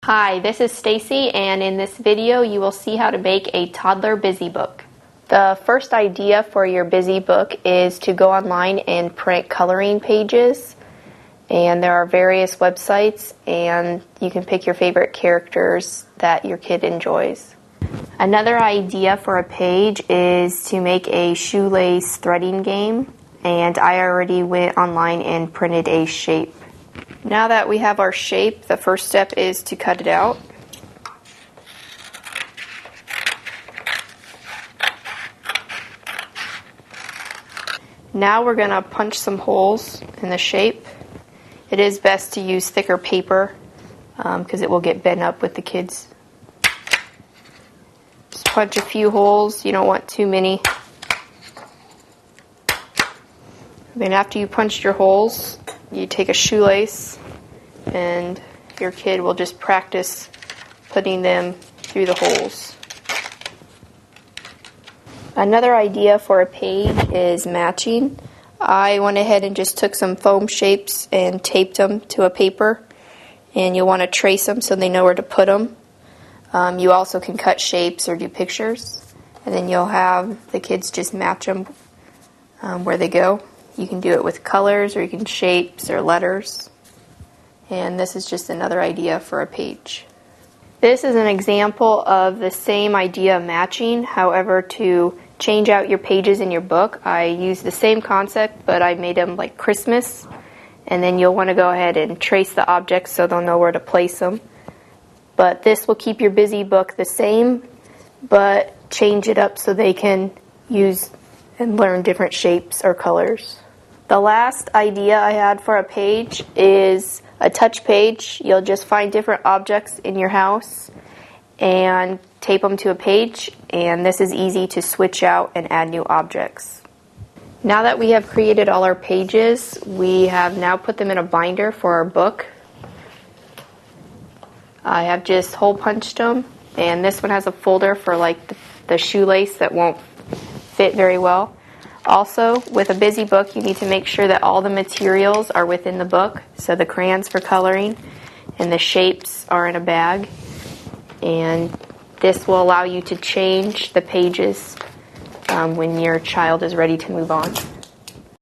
Hi, this is Stacy, and in this video you will see how to make a toddler busy book. The first idea for your busy book is to go online and print coloring pages, and there are various websites and you can pick your favorite characters that your kid enjoys. Another idea for a page is to make a shoelace threading game, and I already went online and printed a shape. Now that we have our shape, the first step is to cut it out. Now we're going to punch some holes in the shape. It is best to use thicker paper because it will get bent up with the kids. Just punch a few holes, you don't want too many. Then after you punched your holes, you take a shoelace and your kid will just practice putting them through the holes. Another idea for a page is matching. I went ahead and just took some foam shapes and taped them to a paper, and you'll want to trace them so they know where to put them. You also can cut shapes or do pictures, and then you'll have the kids just match them where they go. You can do it with colors, or you can shapes or letters. And this is just another idea for a page. This is an example of the same idea of matching. However, to change out your pages in your book, I used the same concept, but I made them like Christmas. And then you'll want to go ahead and trace the objects so they'll know where to place them. But this will keep your busy book the same, but change it up so they can use and learn different shapes or colors. The last idea I had for a page is a touch page. You'll just find different objects in your house and tape them to a page, and this is easy to switch out and add new objects. Now that we have created all our pages, we have now put them in a binder for our book. I have just hole punched them, and this one has a folder for like the shoelace that won't fit very well. Also, with a busy book, you need to make sure that all the materials are within the book. So the crayons for coloring and the shapes are in a bag. And this will allow you to change the pages when your child is ready to move on.